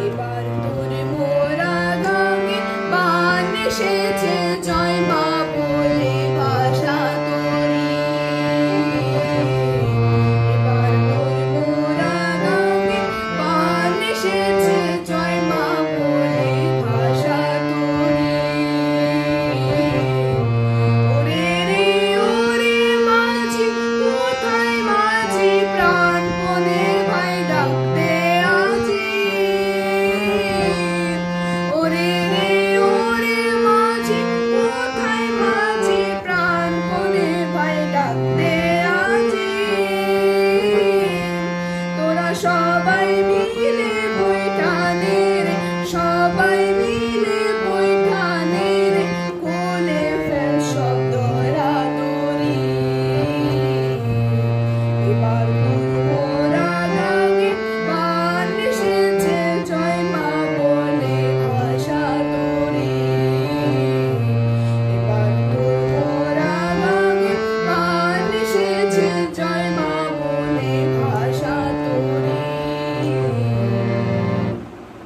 এবার তোর মোরা গাঙে বান এসেছে, জয় মা বলে ভাষা তোরি। এবার তোর মোরা গাঙে বান এসেছে, জয় মা বলে ভাষা তোরি। ওরে রে ওরে মাঝি, কোথায় মাঝি, প্রাণপণে ভাই ডাকতে আজি। ওরে রে ওরে মাঝি, কোথায় মাঝি, প্রাণপণে ভাই ডাকতে আজি। তোরা সবাই মিলে বই টানে রে, সবাই